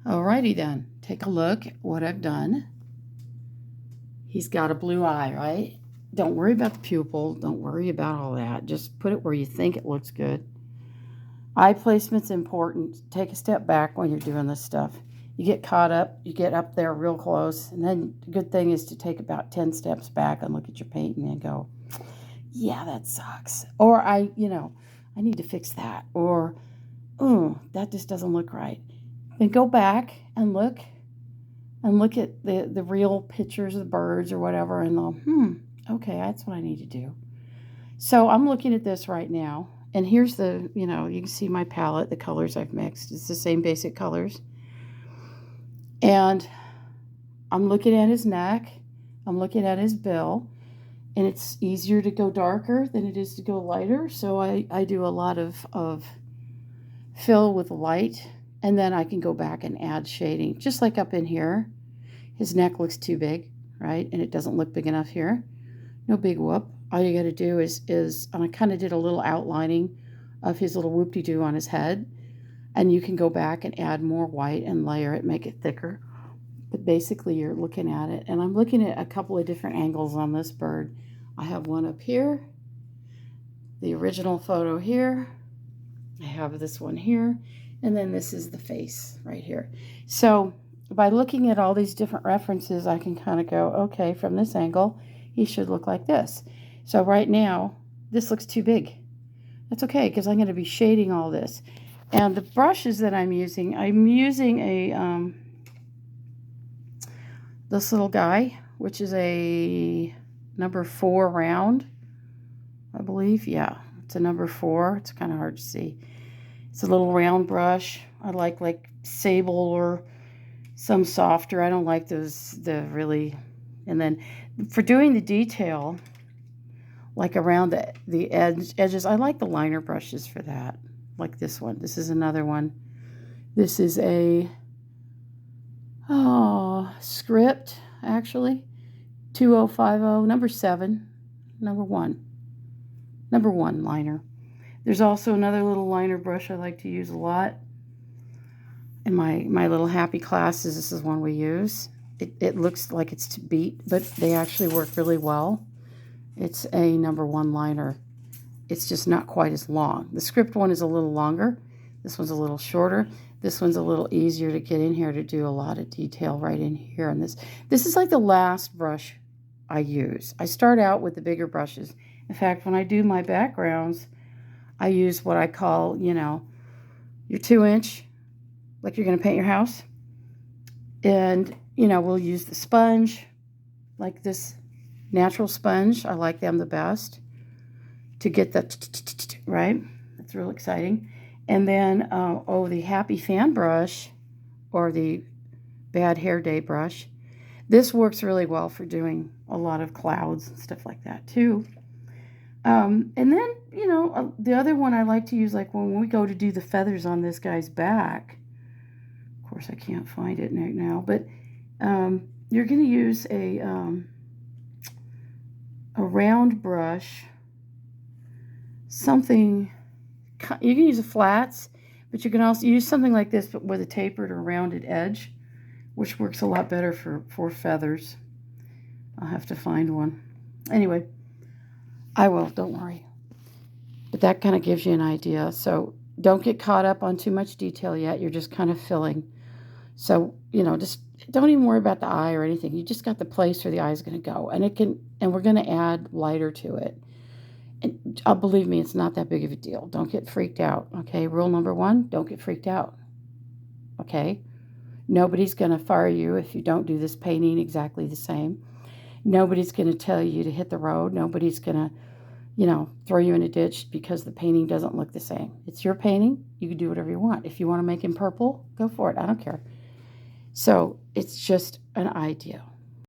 Alrighty then, take a look at what I've done. He's got a blue eye, right? Don't worry about the pupil. Don't worry about all that. Just put it where you think it looks good. Eye placement's important. Take a step back when you're doing this stuff. You get caught up, you get up there real close, and then the good thing is to take about 10 steps back and look at your painting and go, yeah, that sucks. Or I need to fix that. Or, that just doesn't look right. Then go back and look at the real pictures of the birds or whatever and go, okay, that's what I need to do. So I'm looking at this right now, and here's the, you can see my palette, the colors I've mixed. It's the same basic colors. And I'm looking at his neck, I'm looking at his bill, and it's easier to go darker than it is to go lighter. So I do a lot of fill with light, and then I can go back and add shading. Just like up in here, his neck looks too big, right? And it doesn't look big enough here. No big whoop. All you got to do is I kind of did a little outlining of his little whoop-de-doo on his head, and you can go back and add more white and layer it, make it thicker. But basically you're looking at it, and I'm looking at a couple of different angles on this bird. I have one up here, the original photo here, I have this one here, and then this is the face right here. So by looking at all these different references, I can kind of go, okay, from this angle, he should look like this. So right now, this looks too big. That's okay, because I'm going to be shading all this. And the brushes that I'm using a this little guy, which is a number 4 round, I believe. Yeah, it's a number 4. It's kind of hard to see. It's a little round brush. I like sable or some softer. I don't like those, the and then for doing the detail, like around the edges, I like the liner brushes for that. Like this one. This is another one. This is a script, actually. 2050, number 7, number 1. Number 1 liner. There's also another little liner brush I like to use a lot. In my little happy classes, this is one we use. It looks like it's to beat, but they actually work really well. It's a number 1 liner. It's just not quite as long. The script one is a little longer. This one's a little shorter. This one's a little easier to get in here to do a lot of detail right in here. And this is like the last brush I use. I start out with the bigger brushes. In fact, when I do my backgrounds, I use what I call, your 2-inch, like you're going to paint your house. And, we'll use the sponge, like this natural sponge. I like them the best to get that, right? That's real exciting. And then, the happy fan brush or the bad hair day brush. This works really well for doing a lot of clouds and stuff like that too. And then, the other one I like to use, like when we go to do the feathers on this guy's back. Of course, I can't find it right now, but you're going to use a round brush, something. You can use a flats, but you can also use something like this, but with a tapered or rounded edge, which works a lot better for feathers. I'll have to find one. Anyway, I will, don't worry. But that kind of gives you an idea. So don't get caught up on too much detail yet. You're just kind of filling. So, just don't even worry about the eye or anything. You just got the place where the eye is going to go. And we're going to add lighter to it. And believe me, it's not that big of a deal. Don't get freaked out, okay? Rule number 1, don't get freaked out, okay? Nobody's going to fire you if you don't do this painting exactly the same. Nobody's going to tell you to hit the road. Nobody's going to, throw you in a ditch because the painting doesn't look the same. It's your painting. You can do whatever you want. If you want to make him purple, go for it. I don't care. So it's just an idea.